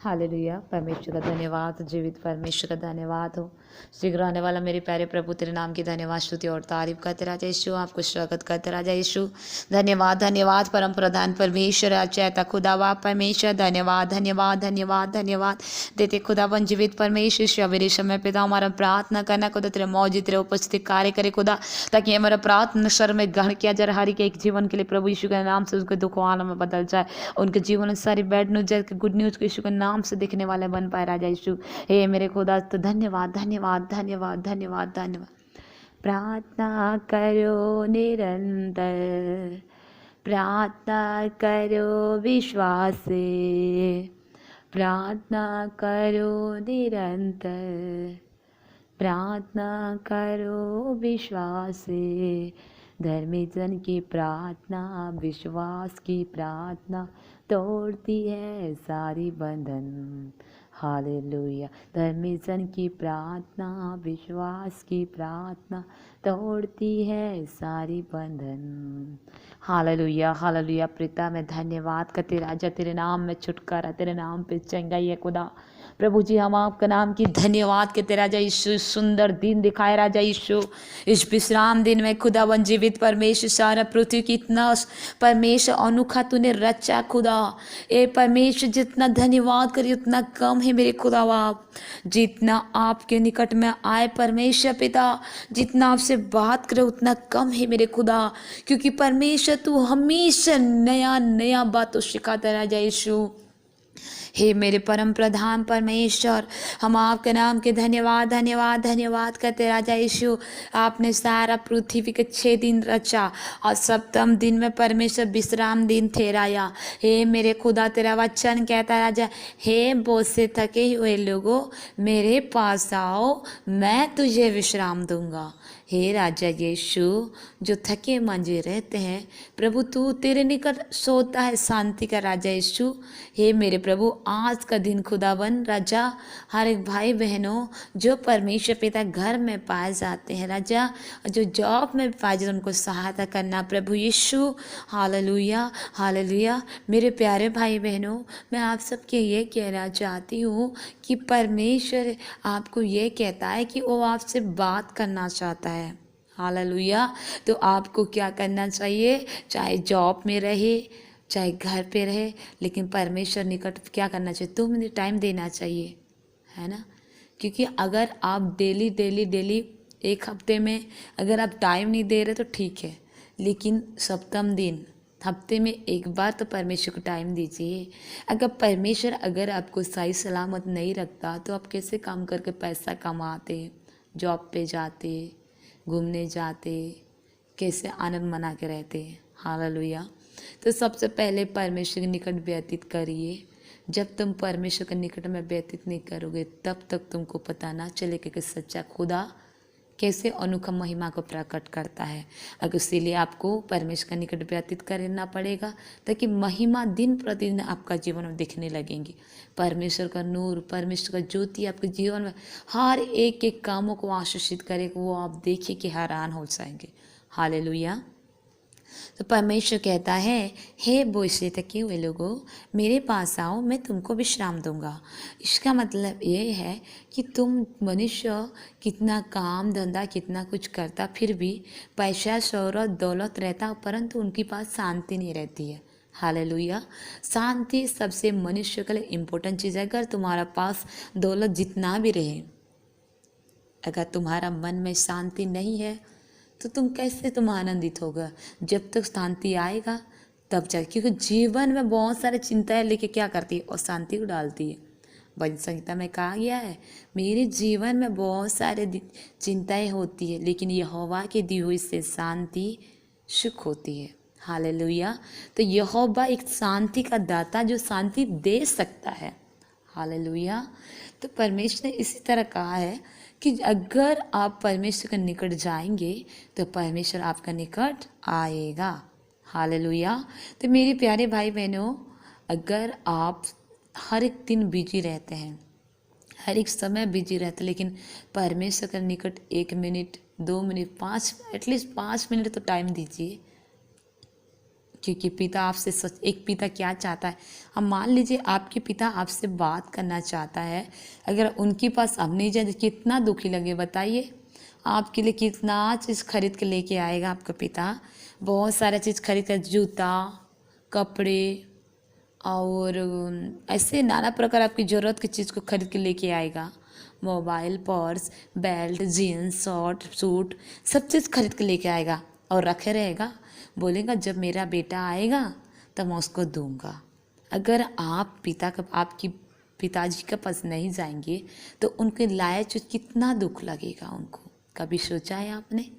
Hallelujah. परमेश्वर का धन्यवाद, जीवित परमेश्वर का धन्यवाद हो। शीघ्र आने वाला मेरे प्यारे प्रभु, तेरे नाम की धन्यवाद, स्तुति और तारीफ करते राजा यीशु। आपको स्वागत करते राजा यीशु। धन्यवाद धन्यवाद परम प्रधान परमेश्वर, अचेता खुदावा परमेश्वर, धन्यवाद धन्यवाद धन्यवाद धन्यवाद देते खुदावन जीवित परमेश्वर। सवेरे समय पिता हमारा प्रार्थना करना खुदा, तेरे मौजूद तेरे उपस्थिति कार्य करे खुदा, ताकि हमारा प्रार्थना स्वर में ग्रहण किया जाए हर एक जीवन के लिए प्रभु यीशु के नाम से उसके दुख आनंद में बदल जाए। उनके जीवन में सारी बैड न्यूज जैसे गुड न्यूज को यीशु के नाम से दिखने वाले बन पाए राजा यीशु। हे मेरे खुदा, तो धन्यवाद धन्यवाद धन्यवाद धन्यवाद धन्यवाद। प्रार्थना करो निरंतर, प्रार्थना करो विश्वास से, प्रार्थना करो निरंतर, प्रार्थना करो विश्वास से। धर्मी जन की प्रार्थना, विश्वास की प्रार्थना तोड़ती है सारी बंधन। हालेलुया। धर्मी जन की प्रार्थना, विश्वास की प्रार्थना तोड़ती है सारी बंधन। Hallelujah hallelujah. पिता मैं धन्यवाद करते राजा, तेरे नाम में छुटकारा, तेरे नाम पे चंगाई है खुदा। प्रभु जी हम आपका नाम की धन्यवाद करते राजा यीशु। सुंदर दिन दिखाए राजा यीशु, इस विश्राम दिन में खुदावन जीवित परमेश्वर, सारा पृथ्वी की इतना परमेश्वर अनोखा तूने रचा खुदा। ए परमेश्वर, जितना धन्यवाद करिए उतना कम है मेरे खुदा बाप। जितना आपके निकट में आए परमेश्वर पिता, जितना आपसे बात करे उतना कम है मेरे खुदा, क्योंकि परमेश्वर तू हमेशा नया नया बातों सिखाता राजा यीशु। हे मेरे परम प्रधान परमेश्वर, हम आपके नाम के धन्यवाद धन्यवाद धन्यवाद करते राजा यीशु। आपने सारा पृथ्वी के 6 दिन रचा और सप्तम दिन में परमेश्वर विश्राम दिन ठहराया। हे मेरे खुदा, तेरा वचन कहता है राजा, हे बोझ से थके हुए लोगों मेरे पास आओ, मैं तुझे विश्राम दूंगा। हे राजा यीशु, जो थके मंजे रहते हैं प्रभु, तू तेरे निकट सोता है शांति का राजा यीशु। हे मेरे प्रभु, आज का दिन खुदावन राजा, हर एक भाई बहनों जो परमेश्वर पिता घर में पाए जाते हैं राजा, जो जॉब में पाए जाते उनको सहायता करना प्रभु यीशु। Hallelujah hallelujah. मेरे प्यारे भाई बहनों, मैं आप सबके ये कहना चाहती हूँ कि परमेश्वर आपको ये कहता है कि वो आपसे बात करना चाहता है। हालेलुया। तो आपको क्या करना चाहिए, चाहे जॉब में रहे चाहे घर पे रहे, लेकिन परमेश्वर निकट क्या करना चाहिए, 2 मिनट टाइम देना चाहिए, है ना। क्योंकि अगर आप डेली डेली डेली एक हफ्ते में अगर आप टाइम नहीं दे रहे तो ठीक है, लेकिन सप्तम दिन हफ्ते में एक बार तो परमेश्वर को टाइम दीजिए। अगर परमेश्वर अगर आपको सही सलामत नहीं रखता तो आप कैसे काम करके पैसा कमाते, जॉब पे जाते, घूमने जाते, कैसे आनंद मना के रहते। हालेलुया। तो सबसे पहले परमेश्वर के निकट व्यतीत करिए। जब तुम परमेश्वर के निकट में व्यतीत नहीं करोगे तब तक तुमको पता ना चलेगा कि सच्चा खुदा कैसे अनोखा महिमा को प्रकट करता है। अगर इसीलिए आपको परमेश्वर का निकट व्यतीत करना पड़ेगा, ताकि महिमा दिन प्रतिदिन आपका जीवन में दिखने लगेंगी। परमेश्वर का नूर, परमेश्वर का ज्योति आपके जीवन में हर एक एक कामों को आशीषित करेगा, वो आप देखिए कि हैरान हो जाएंगे। हालेलुया। तो परमेश्वर कहता है, हे बोझ से थके हुए लोगों मेरे पास आओ, मैं तुमको विश्राम दूंगा। इसका मतलब ये है कि तुम मनुष्य कितना काम धंधा कितना कुछ करता, फिर भी पैसा शोहरत दौलत रहता, परंतु उनके पास शांति नहीं रहती है। हालेलुया। शांति सबसे मनुष्य के लिए इम्पोर्टेंट चीज़ है। अगर तुम्हारा पास दौलत जितना भी रहे, अगर तुम्हारा मन में शांति नहीं है तो तुम आनंदित होगा। जब तक शांति आएगा तब जाए, क्योंकि जीवन में बहुत सारे चिंताएं लेके क्या करती है, और शांति को डालती है। भजन संहिता में कहा गया है, मेरे जीवन में बहुत सारे चिंताएं होती है, लेकिन यहोवा की दी हुई से शांति सुख होती है। हालेलुया। तो यहोवा एक शांति का दाता जो शांति दे सकता है। हालेलुया। तो परमेश्वर ने इसी तरह कहा है कि अगर आप परमेश्वर के निकट जाएंगे तो परमेश्वर आपका निकट आएगा। हालेलुया। तो मेरे प्यारे भाई बहनों, अगर आप हर एक दिन बिजी रहते हैं, हर एक समय बिजी रहते हैं, लेकिन परमेश्वर के निकट 1 मिनट 2 मिनट 5 एटलीस्ट 5 मिनट तो टाइम दीजिए। क्योंकि पिता आपसे सच, एक पिता क्या चाहता है, अब मान लीजिए आपके पिता आपसे बात करना चाहता है, अगर उनके पास अब नहीं जाए कितना दुखी लगे बताइए। आपके लिए कितना चीज़ खरीद के लेके आएगा आपका पिता, बहुत सारा चीज़ खरीद कर, जूता, कपड़े और ऐसे नाना प्रकार आपकी ज़रूरत की चीज़ को खरीद के लेके आएगा। Mobile, purse, belt, jeans, shirt, suit, सब चीज़ खरीद के लेके आएगा और रखे रहेगा। बोलेगा जब मेरा बेटा आएगा तब मैं उसको दूंगा। अगर आप आपकी पिताजी के पास नहीं जाएंगे तो उनके लायक कितना दुख लगेगा उनको। कभी सोचा है आपने?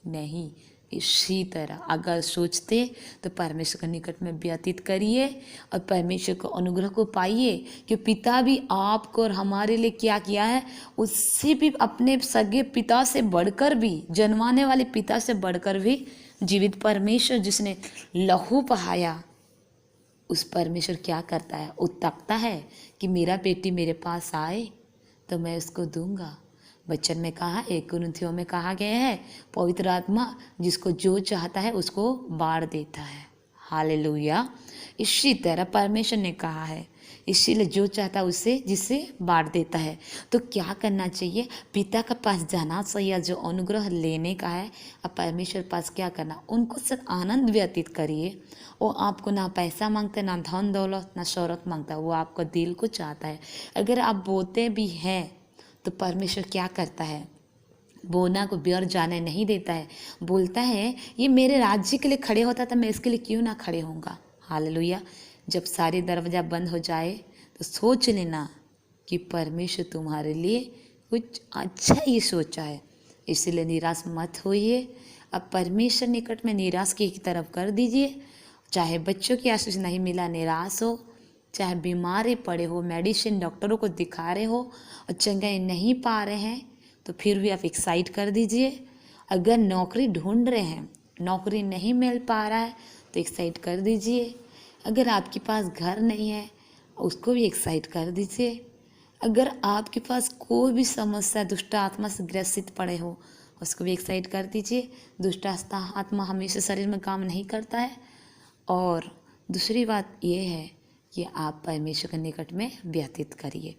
नहीं। इसी तरह अगर सोचते तो परमेश्वर के निकट में व्यतीत करिए और परमेश्वर को अनुग्रह को पाइए कि पिता भी आपको और हमारे लिए क्या किया है, उससे भी अपने सगे पिता से बढ़कर भी, जन्माने वाले पिता से बढ़कर भी जीवित परमेश्वर जिसने लहू बहाया, उस परमेश्वर क्या करता है, वो तकता है कि मेरा बेटी मेरे पास आए तो मैं उसको दूंगा। वचन में कहा, 1 कुरिन्थियों में कहा गया है, पवित्र आत्मा जिसको जो चाहता है उसको बाढ़ देता है। हालेलुया। इसी तरह परमेश्वर ने कहा है, इसीलिए जो चाहता है उसे जिसे बाढ़ देता है। तो क्या करना चाहिए? पिता के पास जाना चाहिए, जो अनुग्रह लेने का है। अब परमेश्वर पास क्या करना, उनको सिर्फ आनंद व्यतीत करिए। वो आपको ना पैसा मांगता है, ना धन दौलत, ना शौहरत मांगता है, वो आपको दिल को चाहता है। अगर आप बोते भी हैं तो परमेश्वर क्या करता है, बोना को व्यर्थ जाने नहीं देता है। बोलता है ये मेरे राज्य के लिए खड़े होता था, मैं इसके लिए क्यों ना खड़े होऊंगा। हालेलुया। जब सारे दरवाजा बंद हो जाए तो सोच लेना कि परमेश्वर तुम्हारे लिए कुछ अच्छा ही सोचा है, इसलिए निराश मत होइए। अब परमेश्वर निकट में निराश की तरफ कर दीजिए। चाहे बच्चों की आशीष नहीं मिला निराश हो, चाहे बीमारी पड़े हो, मेडिसिन डॉक्टरों को दिखा रहे हो और चंगाई नहीं पा रहे हैं तो फिर भी आप एक्साइट कर दीजिए। अगर नौकरी ढूंढ रहे हैं, नौकरी नहीं मिल पा रहा है तो एक्साइट कर दीजिए। अगर आपके पास घर नहीं है उसको भी एक्साइट कर दीजिए। अगर आपके पास कोई भी समस्या दुष्ट आत्मा से ग्रसित पड़े हो उसको भी एक्साइट कर दीजिए। दुष्ट आत्मा हमेशा शरीर में काम नहीं करता है। और दूसरी बात ये है कि आप परमेश्वर के निकट में व्यतीत करिए,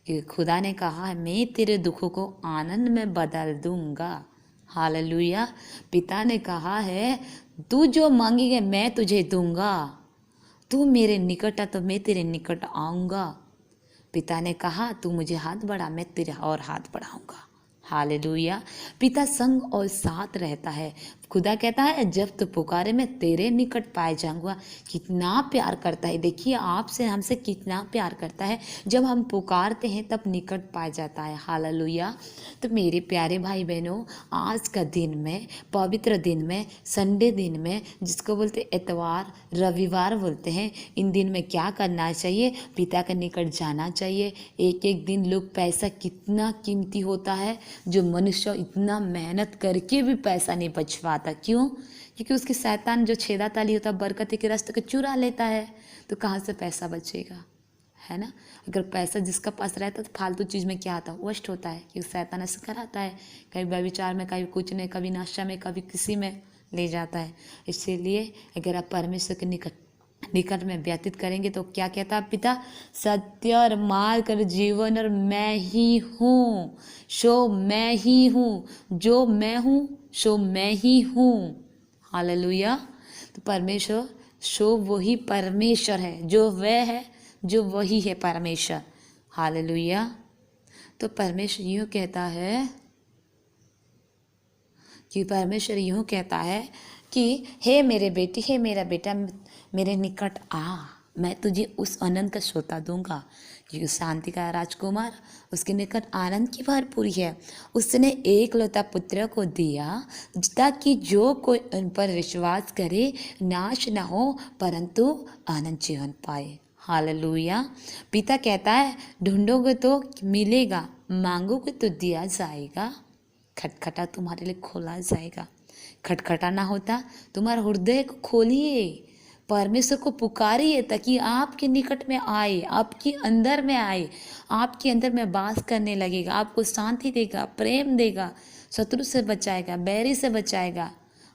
क्योंकि खुदा ने कहा है मैं तेरे दुखों को आनंद में बदल दूंगा। हालेलुया। पिता ने कहा है तू जो मांगेगा मैं तुझे दूंगा, तू मेरे निकट आ तो मैं तेरे निकट आऊँगा। पिता ने कहा तू मुझे हाथ बढ़ा, मैं तेरे और हाथ बढ़ाऊँगा। हालेलुया। पिता संग और साथ रहता है। खुदा कहता है जब तो पुकारे मैं तेरे निकट पाए जाऊंगा। कितना प्यार करता है, देखिए आपसे हमसे कितना प्यार करता है। जब हम पुकारते हैं तब निकट पाया जाता है। हालेलुया। तो मेरे प्यारे भाई बहनों, आज का दिन में, पवित्र दिन में, संडे दिन में, जिसको बोलते एतवार, रविवार बोलते हैं, इन दिन में क्या करना चाहिए? पिता के निकट जाना चाहिए। एक एक दिन लोग, पैसा कितना कीमती होता है, जो मनुष्य इतना मेहनत करके भी पैसा नहीं बच पाता। क्यों? क्योंकि उसकी शैतान जो छेदा ताली होता है बरकत के रास्ते को चुरा लेता है। तो कहाँ से पैसा बचेगा, है ना? अगर पैसा जिसका पास रहता है तो फालतू चीज़ में क्या आता है, वेस्ट होता है। क्योंकि शैतान ऐसे कराता है, कभी व्यभिचार में, कभी कुछ में, कभी नशा में, कभी किसी में ले जाता है। इसीलिए अगर आप परमेश्वर के निकट में व्यतीत करेंगे तो क्या कहता है पिता? सत्य और मार्ग और जीवन और मैं ही हूँ, सो मैं ही हूँ, जो मैं हूँ सो मैं ही हूँ। हालेलुया। तो परमेश्वर सो वही परमेश्वर है, जो वह है, जो वही है परमेश्वर। हालेलुया। तो परमेश्वर यूँ कहता है कि परमेश्वर यूँ कहता है कि हे मेरे बेटी, हे मेरा बेटा, मेरे निकट आ, मैं तुझे उस आनंद का सोता दूंगा। क्योंकि शांति का राजकुमार, उसके निकट आनंद की भरपूरी है। उसने एकलौता पुत्र को दिया ताकि जो कोई उन पर विश्वास करे नाश न हो परंतु आनंद जीवन पाए। हालेलुया। पिता कहता है ढूंढोगे तो मिलेगा, मांगोगे तो दिया जाएगा, खटखटा तुम्हारे लिए खोला जाएगा। खटखटाना होता, तुम्हारे हृदय को खोलिए, परमेश्वर को पुकारिए ताकि आपके निकट में आए, आपके अंदर में आए, आपके अंदर में वास करने लगेगा, आपको शांति देगा, प्रेम देगा, शत्रु से बचाएगा, बैरी से बचाएगा,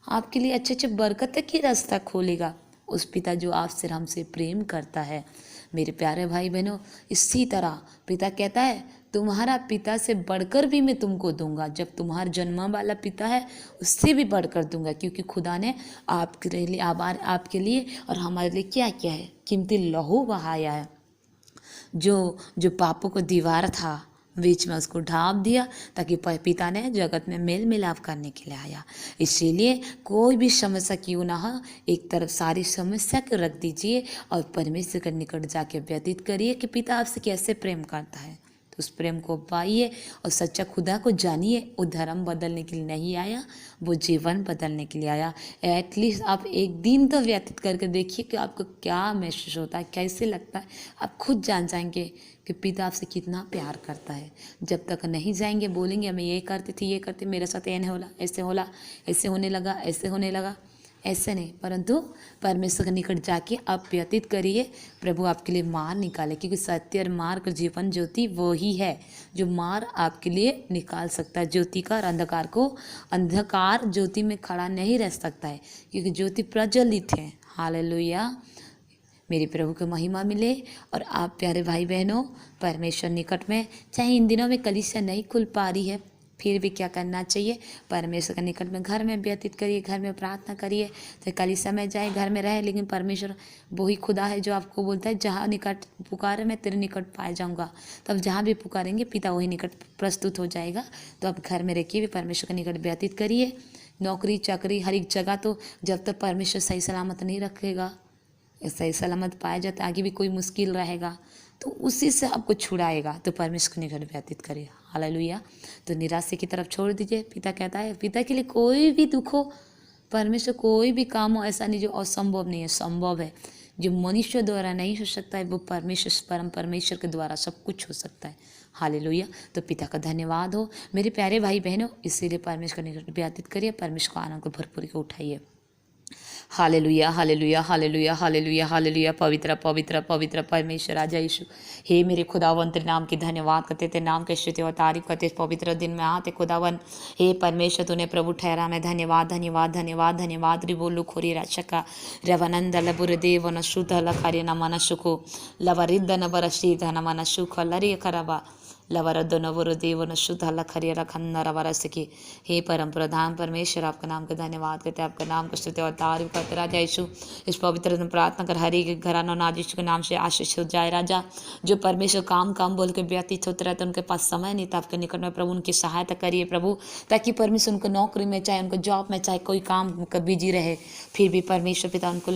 आपके लिए अच्छे अच्छे बरकत की रास्ता खोलेगा। उस पिता जो आपसे हमसे प्रेम करता है। मेरे प्यारे भाई बहनों, इसी तरह पिता कहता है तुम्हारा पिता से बढ़कर भी मैं तुमको दूंगा। जब तुम्हारा जन्मा वाला पिता है उससे भी बढ़कर दूंगा, क्योंकि खुदा ने आपके लिए और हमारे लिए क्या किया है, कीमती लहू बहाया है। जो जो पापों को दीवार था बीच में उसको ढाँप दिया, ताकि पिता ने जगत में मेल मिलाप करने के लिए आया। इसीलिए कोई भी समस्या क्यों ना हो, एक तरफ सारी समस्या को रख दीजिए और परमेश्वर के निकट जाके व्यतीत करिए कि पिता आपसे कैसे प्रेम करता है। तो उस प्रेम को पाइए और सच्चा खुदा को जानिए। वो धर्म बदलने के लिए नहीं आया, वो जीवन बदलने के लिए आया। एटलीस्ट आप एक दिन तो व्यतीत करके देखिए कि आपको क्या महसूस होता है, कैसे लगता है। आप खुद जान जाएंगे कि पिता आपसे कितना प्यार करता है। जब तक नहीं जाएंगे, बोलेंगे मैं ये करती थी, ये करती, मेरे साथ ये नहीं होला, ऐसे होने लगा, ऐसे होने लगा, ऐसे नहीं, परंतु परमेश्वर के निकट जाके आप व्यतीत करिए। प्रभु आपके लिए मार्ग निकाले, क्योंकि सत्य और मार्ग जीवन ज्योति वो ही है जो मार्ग आपके लिए निकाल सकता है। ज्योति का और अंधकार ज्योति में खड़ा नहीं रह सकता है, क्योंकि ज्योति प्रज्वलित है। हालेलुया, मेरे प्रभु को महिमा मिले। और आप प्यारे भाई बहनों, परमेश्वर निकट में, चाहे इन दिनों में कलीसिया नहीं खुल पा रही है, फिर भी क्या करना चाहिए, परमेश्वर के निकट में घर में व्यतीत करिए, घर में प्रार्थना करिए। तो कलीसिया में जाए, घर में रहे, लेकिन परमेश्वर वही खुदा है जो आपको बोलता है जहाँ निकट पुकारे मैं तेरे निकट पाए जाऊँगा। तब जहाँ भी पुकारेंगे पिता वही निकट प्रस्तुत हो जाएगा। तो आप घर में रखिए, भी परमेश्वर के निकट व्यतीत करिए। नौकरी चाकरी हर एक जगह, तो जब तक परमेश्वर सही सलामत नहीं रखेगा, सही सलामत पाया जाता है, आगे भी कोई मुश्किल रहेगा तो उसी से आपको छुड़ाएगा। तो परमेश्वर के निकट व्यतीत करिए। हालेलुया। तो निराशा की तरफ छोड़ दीजिए। पिता कहता है, पिता के लिए कोई भी दुख हो, परमेश्वर कोई भी काम हो, ऐसा नहीं जो असंभव नहीं है, संभव है। जो मनुष्य द्वारा नहीं हो सकता है, वो परमेश्वर के द्वारा सब कुछ हो सकता है। हालेलुया। तो पिता का धन्यवाद हो मेरे प्यारे भाई बहनों। इसीलिए परमेश्वर के निकट व्यतीत करिए, परमेश्वर को आनंद को भरपूरी को उठाइए। Hallelujah, hallelujah, hallelujah, hallelujah, hallelujah. पवित्र पवित्र पवित्र परमेश्वर राजा यीशु, हे मेरे खुदावन, तेरे नाम की धन्यवाद करते, तेरे नाम के स्तुति और तारीफ करते। इस पवित्र दिन में आते खुदावन, हे परमेश्वर तूने प्रभु ठहरा। मैं धन्यवाद धन्यवाद धन्यवाद धन्यवाद रि बोलू खोरी रक्षका रवनंद लबुर देव न शुद्ध लखरे न मन सुखो लवरिद्ध न बर श्रीध न मन सुख लरि खरबा लवरद नवर देव न शुद्ध लखरिय रखन्नर वरस की। हे परम प्रधान परमेश्वर, आपका नाम का धन्यवाद करते, आपका नाम का स्तुति और तारीफ करते राजा यीशु। इस पवित्र दिन प्रार्थना कर हर एक घराना नाज यीशु के नाम से आशीष हो जाए राजा। जो परमेश्वर काम काम बोल के व्यतीत होते रहते, उनके पास समय नहीं था, आपके निकट में प्रभु उनकी सहायता करिए प्रभु, ताकि परमेश्वर उनको नौकरी में, चाहे उनको जॉब में, चाहे कोई काम बिजी रहे, फिर भी परमेश्वर पिता उनको,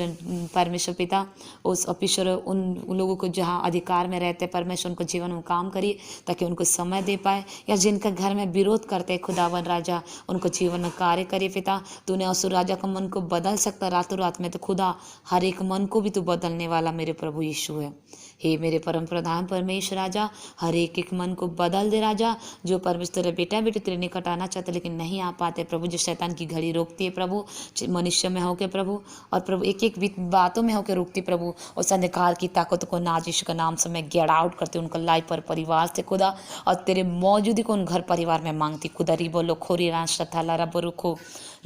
परमेश्वर पिता उस ऑफिसर उन लोगों को जहाँ अधिकार में रहते, परमेश्वर उनको जीवन में काम करिए ताकि उनको समय दे पाए। या जिनका घर में विरोध करते खुदावन राजा, उनको जीवन में कार्य करिए पिता। तूने असुर राजा का मन को बदल सकता रातों रात में, तो खुदा हर एक मन को भी तू बदलने वाला मेरे प्रभु यीशु है। हे मेरे परम प्रधान परमेश्वर राजा, हर एक मन को बदल दे राजा। जो परमेश्वर तेरे बेटा बेटे तेरे निकट आना चाहते लेकिन नहीं आ पाते प्रभु, जो शैतान की घड़ी रोकती है प्रभु, मनुष्य में होकर प्रभु, और प्रभु एक एक बातों में होकर रोकती प्रभु, उस अंधकार की ताकत को नाज यीशु का नाम से मैं गेट आउट करती हूँ उनका लाइफ पर परिवार से खुदा, और तेरे मौजूदी को उन घर परिवार में मांगती खुदा। री बोलो खोरी राशला रब रुखो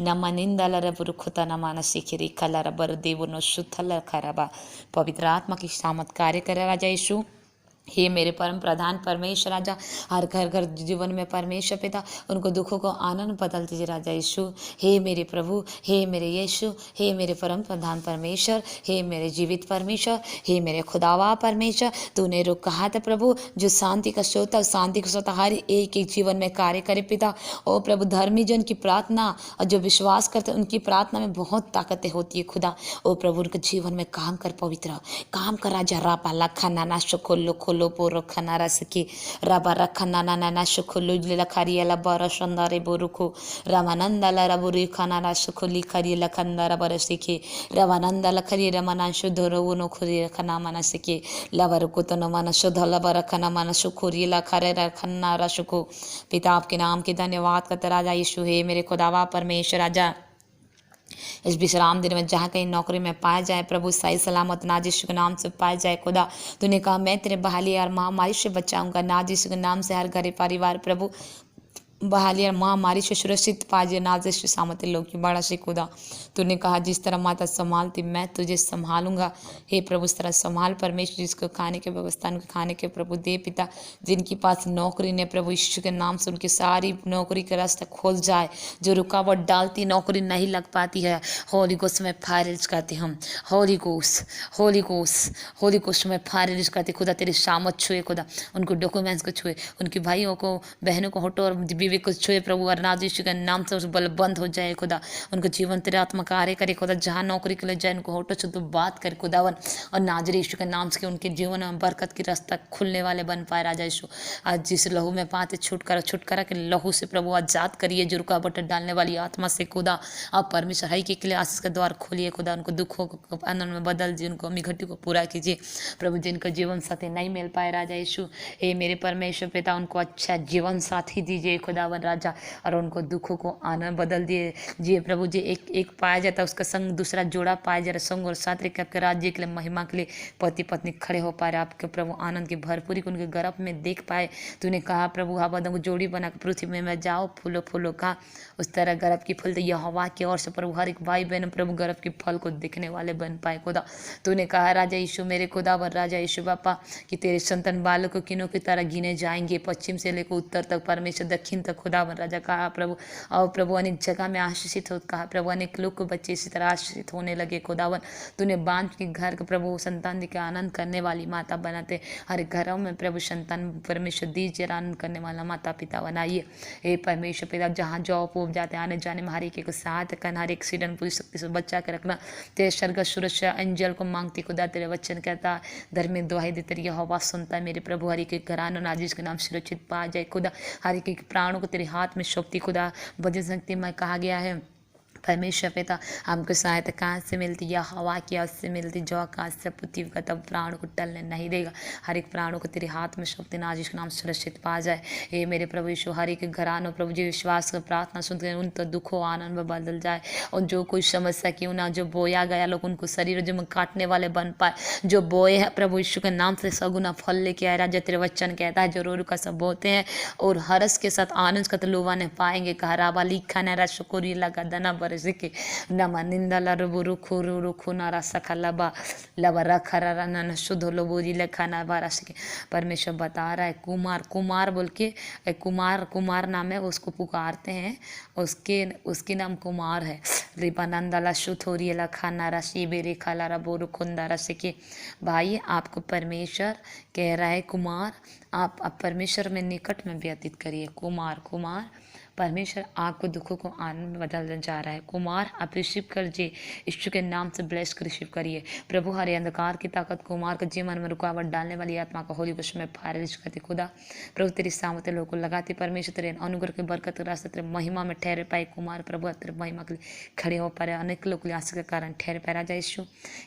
नम निंदल रब रुखता न मानसी खिरी खला रबर देव नो सुथल खराबा। पवित्र आत्मा की सामत कार्य करे राजा यीशु। हे मेरे परम प्रधान परमेश्वर राजा, हर घर घर जीवन में परमेश्वर पिता उनको दुखों को आनंद बदल दीजिए राजा यीशु। हे मेरे प्रभु, हे मेरे यीशु, हे मेरे परम प्रधान परमेश्वर, हे मेरे जीवित परमेश्वर, हे मेरे खुदावा परमेश्वर, तूने रोक कहा था प्रभु, जो शांति का स्रोत है, शांति का स्रोत हर एक एक जीवन में कार्य करे पिता। ओ प्रभु, धर्मी जन की प्रार्थना और जो विश्वास करते हैं उनकी प्रार्थना में बहुत ताकतें होती है खुदा। ओ प्रभु, उनके जीवन में काम कर पवित्र, काम कर राजा। रापा लखा नाना खोलो खोलो पोरो खना रस की रबा रखा नाना नाना सुखोलु लखारिया लबर संदारे बोरुखो रामानंदा लबुरी खाना रसखोली खरी लखंदा रबर सीखे रवानंदा लखरी रमना शुद्ध रोनो खुरी रखना मन सीखे लबर को तो न मन शुद्ध लबर रखना मन सुखोरी लखरे रखना रसुखो। पिता आपके नाम के धन्यवाद करते राजा यीशु। हे मेरे खुदावा परमेश्वर राजा, इस विश्राम दिन में जहाँ कहीं नौकरी में पाया जाए प्रभु, सही सलामत नाज यीशु के नाम से पाया जाए खुदा। तूने कहा मैं तेरे बहाली और महामारी से बचाऊंगा, नाज यीशु के नाम से हर घर परिवार प्रभु बहालिया महामारी से सुरक्षित पाजे नाज सामत लोग की बड़ा से खुदा तूने कहा जिस तरह माता संभालती मैं तुझे संभालूंगा। हे प्रभु इस तरह संभाल परमेश्वर जिसको खाने के व्यवस्था उनके खाने के प्रभु दे पिता जिनके पास नौकरी ने प्रभु यीशु के नाम से उनकी सारी नौकरी का रास्ता खोल जाए। जो रुकावट डालती नौकरी नहीं लग पाती है होली गोस्ट में फायरिज करते हम होली गोस्ट में फायरिज करते खुदा तेरी शामत छुए खुदा उनको डॉक्यूमेंट्स को छुए उनकी भाइयों को बहनों को हटो और बीवी को छुए प्रभु अरनाथ यीशु के नाम से उस बल बंद हो जाए खुदा उनको जीवन तेरे आत्मा कार्य करे खुदा जहाँ नौकरी के लिए जाए उनको हटो शुद्ध बात करे खुदावन और नाजर यीशु के नाम से उनके जीवन में बरकत की रास्ता खुलने वाले बन पाए राजा यीशु आज जिस लहू में पाते छुटकारा के लहू से प्रभु आजाद करिए जो रुकावट डालने वाली आत्मा से खुदा आप परमेश्वर है के लिए आशीष का द्वार खोलिए खुदा उनको दुखों को आनंद में बदल दीजिए उनको अमी घटी को पूरा कीजिए प्रभु जिनका जीवन साथी नहीं मिल पाए राजा यीशु हे मेरे परमेश्वर पिता उनको अच्छा जीवन साथी दीजिए खुदावन राजा और उनको दुखों को आनंद बदल दिए जी प्रभु जी एक पाया जाता है उसका संग दूसरा जोड़ा पाया जा रहा संग और साथ रख आपके राज्य के लिए महिमा के लिए पति पत्नी खड़े हो पा रहे आपके प्रभु आनंद की भरपूरी को उनके गर्भ में देख पाए तूने कहा प्रभु हवादों को जोड़ी बना कर पृथ्वी में जाओ फूलों का उस तरह गर्भ की फल तो यह हवा की ओर से प्रभु हर एक भाई बहन प्रभु गर्भ के फल को देखने वाले बन पाए खुदा तूने कहा राजा यीशु मेरे खुदावर राजा यीशु बापा कि तेरे संतान बालक को किनों की तरह गिने जाएंगे पश्चिम से लेकर उत्तर तक परमेश्वर दक्षिण तक खुदावन राजा कहा प्रभु और प्रभु अनेक जगह में आशीषित हो कहा प्रभु अनेक लोग को बच्चे इसी तरह आशीषित होने लगे खुदावन तूने बांझ के घर के प्रभु संतान के आनंद करने वाली माता बनाते हर घरों में प्रभु संतान परमेश्वर दीजिए आनंद करने वाला माता पिता बनाइए हे परमेश्वर पिता जहाँ जॉब हो जाते आने जाने में हर एक को साथ करना हर एक्सीडेंट पूरी शक्ति से बचा के रखना तेरे स्वर्ग सुरक्षा एंजल को मांगती खुदा तेरे वचन कहता धर्मी दुहाई दे तेरी हवा सुनता है मेरे प्रभु हरि के घरानों नाजिश के नाम सुरक्षित पा जाए खुदा हरि के प्राणों को तेरे हाथ में शक्ति खुदा भजन शक्ति में कहा गया है परमेश्वर पिता हमको सहायता कहाँ से मिलती या हवा की आवाज से मिलती जो आकाश से पृथ्वी का तब प्राणों को टलने नहीं देगा हर एक प्राणों को तेरे हाथ में शक्ति नाजिश के नाम सुरक्षित पा जाए हे मेरे प्रभु यीशु हर एक घरानों प्रभु जी विश्वास कर प्रार्थना सुनते उन तो दुखों आनंद में बदल जाए और जो कोई समस्या क्यों ना जो बोया गया लोग उनको शरीर जो में काटने वाले बन पाए जो बोए है प्रभु यीशु के नाम से सगुना फल लेके आए राजा तेरे वचन कहता है जरूर का सब बोते हैं और हर्ष के साथ आनंद का तलुवा ने पाएंगे कहराबा लिखा न शुक्रिया लगा दना बरसिके नमा निंदा लरबु रुखु रुखु नारा सखा लबा लबा रखा न शुद्ध लोबोरी लखा ना बारसिके परमेश्वर बता रहा है कुमार बोल के कुमार नाम है उसको पुकारते हैं उसके नाम कुमार है रिपानंदला शुथोरी लखा नारा शिबे रेखा लारा बोरु खुंदारा सिके भाई आपको परमेश्वर कह रहा है कुमार आप परमेश्वर में निकट में व्यतीत करिए कुमार परमेश्वर आपको दुखों को आनंद में बदलने जा रहा है कुमार आप रिसीव करजिए यीशु के नाम से ब्लेस कर रिसीव करिए प्रभु हरे अंधकार की ताकत कुमार के जीवन में रुकावट डालने वाली आत्मा का होली गोस्ट में फारिज करती खुदा प्रभु तेरी सामते लोगों को लगाती परमेश्वर तेरे अनुग्रह की बरकत रास्ते तेरे महिमा में ठहरे पाए कुमार प्रभु तेरे महिमा के लिए खड़े हो पा रहे अनेक लोग के लिए आशा के कारण ठहरे पाए राजा यीशु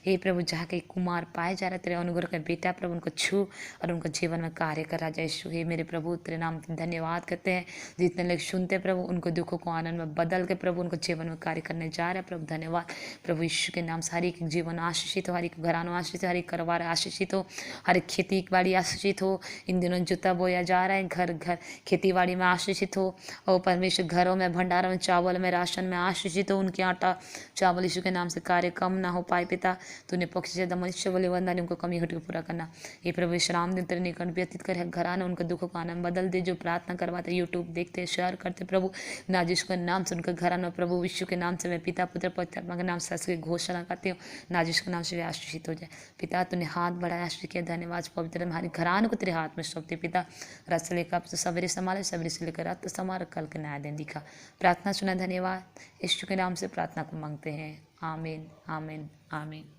हे प्रभु जहाँ के कुमार पाए जा रहे तेरे अनुग्रह के बेटा प्रभु उनको छू और उनको जीवन में कार्य कर राजा यीशु हे मेरे प्रभु तेरे नाम धन्यवाद करते हैं जितने लोग सुनते प्रभु उनको दुखों को आनंद में बदल के प्रभु उनको जीवन में कार्य करने जा रहे हैं प्रभु धन्यवाद प्रभु यीशु के नाम से हर एक जीवन आशीषित हो हर एक घराना आशीषित हर एक परिवार आशीषित हो हर एक खेती बाड़ी आशीषित हो इन दिनों जूता बोया जा रहा है घर खेती बाड़ी में आशीषित हो और परमेश्वर घरों में भंडारों में चावल में राशन में आशीषित हो उनके आटा चावल यीशु के नाम से कार्य कम ना हो पाए पिता तूने पक्षी से मनुष्य बोले वंदा उनको कमी हट पूरा करना ये प्रभु विश्राम दिन तेरे निकट व्यतीत करे घराना उनके दुखों का आनंद बदल दे जो प्रार्थना करवाते यूट्यूब देखते शेयर करते प्रभु नाजिश के नाम से उनका घराना प्रभु विश्व के नाम से मैं पिता पुत्र पवित्र आत्मा के नाम से की घोषणा करती हूँ नाजिश के नाम से वे आशीषित हो जाए पिता तूने हाथ बढ़ाया आशीष किया धन्यवाद पवित्र हमारे घराने को तेरे हाथ में सौंपते पिता रात से लेकर तो सवेरे संभाले सवेरे से लेकर रात संभाल कल के न्याय दिन दिखा प्रार्थना सुना धन्यवाद यीशु के नाम से प्रार्थना को मांगते हैं आमीन आमीन आमीन।